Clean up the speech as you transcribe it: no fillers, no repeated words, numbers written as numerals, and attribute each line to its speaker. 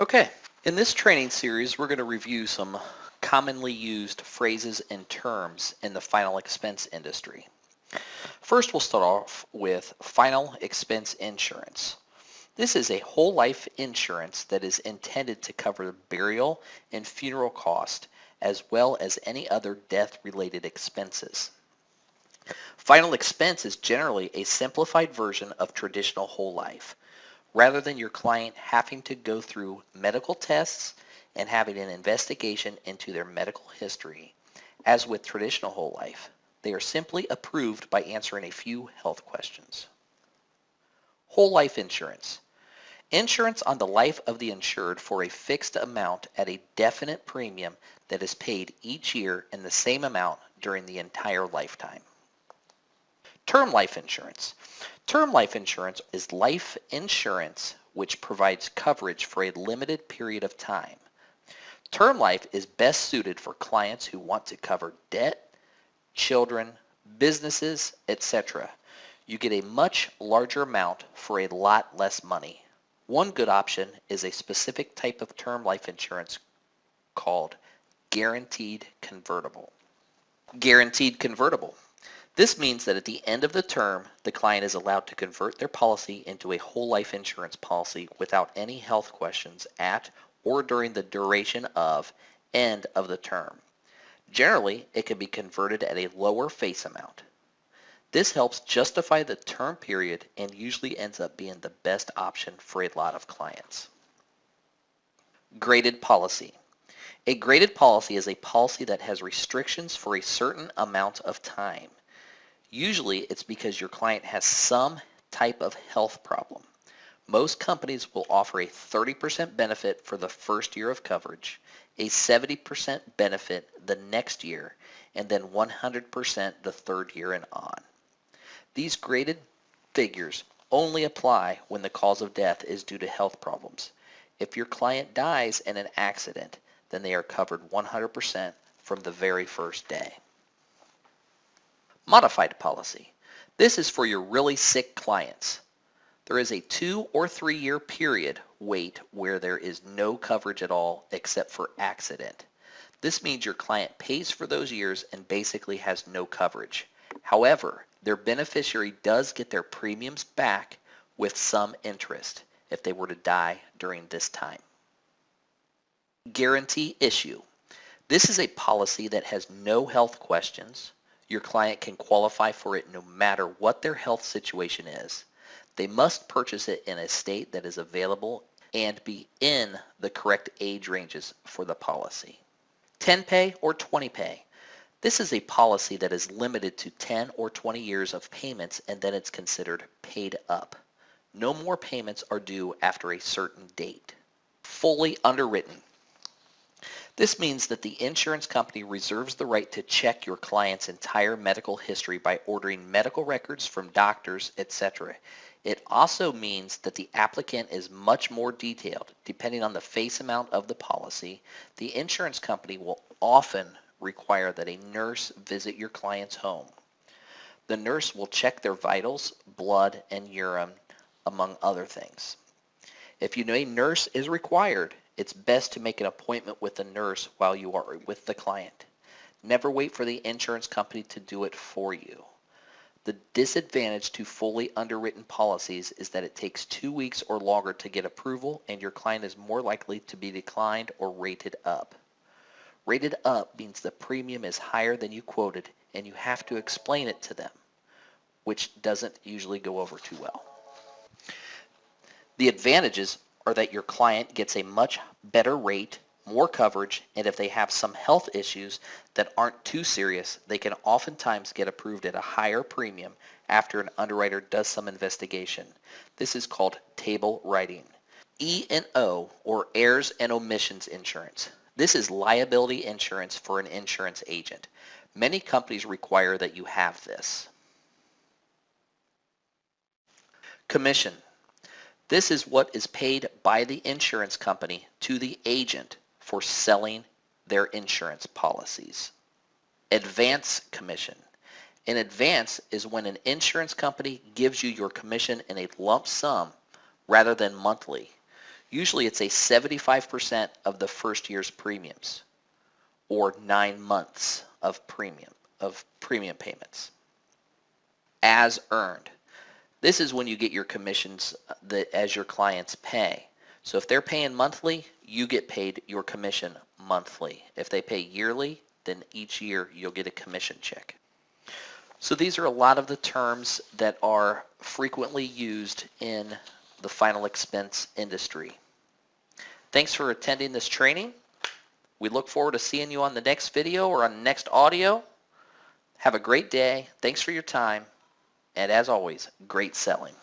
Speaker 1: Okay, in this training series, we're going to review some commonly used phrases and terms in the final expense industry. First, we'll start off with final expense insurance. This is a whole life insurance that is intended to cover burial and funeral costs as well as any other death-related expenses. Final expense is generally a simplified version of traditional whole life. Rather than your client having to go through medical tests and having an investigation into their medical history, as with traditional whole life, they are simply approved by answering a few health questions. Whole life insurance. Insurance on the life of the insured for a fixed amount at a definite premium that is paid each year in the same amount during the entire lifetime. Term life insurance. Term life insurance is life insurance which provides coverage for a limited period of time. Term life is best suited for clients who want to cover debt, children, businesses, etc. You get a much larger amount for a lot less money. One good option is a specific type of term life insurance called guaranteed convertible. Guaranteed convertible. This means that at the end of the term, the client is allowed to convert their policy into a whole life insurance policy without any health questions at or during the duration of end of the term. Generally, it can be converted at a lower face amount. This helps justify the term period and usually ends up being the best option for a lot of clients. Graded policy. A graded policy is a policy that has restrictions for a certain amount of time. Usually it's because your client has some type of health problem. Most companies will offer a 30% benefit for the first year of coverage, a 70% benefit the next year, and then 100% the third year and on. These graded figures only apply when the cause of death is due to health problems. If your client dies in an accident, then they are covered 100% from the very first day. Modified policy. This is for your really sick clients. There is a 2 or 3 year period wait where there is no coverage at all except for accident. This means your client pays for those years and basically has no coverage. However, their beneficiary does get their premiums back with some interest if they were to die during this time. Guarantee issue. This is a policy that has no health questions. Your client can qualify for it no matter what their health situation is. They must purchase it in a state that is available and be in the correct age ranges for the policy. 10 pay or 20 pay. This is a policy that is limited to 10 or 20 years of payments and then it's considered paid up. No more payments are due after a certain date. Fully underwritten. This means that the insurance company reserves the right to check your client's entire medical history by ordering medical records from doctors, etc. It also means that the applicant is much more detailed. Depending on the face amount of the policy, the insurance company will often require that a nurse visit your client's home. The nurse will check their vitals, blood, and urine, among other things. If you know a nurse is required, it's best to make an appointment with the nurse while you are with the client. Never wait for the insurance company to do it for you. The disadvantage to fully underwritten policies is that it takes 2 weeks or longer to get approval and your client is more likely to be declined or rated up. Rated up means the premium is higher than you quoted and you have to explain it to them, which doesn't usually go over too well. The advantages are that your client gets a much better rate, more coverage, and if they have some health issues that aren't too serious, they can oftentimes get approved at a higher premium after an underwriter does some investigation. This is called table writing. E&O, or errors and omissions insurance. This is liability insurance for an insurance agent. Many companies require that you have this. Commission. This is what is paid by the insurance company to the agent for selling their insurance policies. Advance commission. An advance is when an insurance company gives you your commission in a lump sum rather than monthly. Usually it's a 75% of the first year's premiums or 9 months of premium payments. As earned. This is when you get your commissions as your clients pay. So if they're paying monthly, you get paid your commission monthly. If they pay yearly, then each year you'll get a commission check. So these are a lot of the terms that are frequently used in the final expense industry. Thanks for attending this training. We look forward to seeing you on the next video or on the next audio. Have a great day. Thanks for your time. And as always, great selling.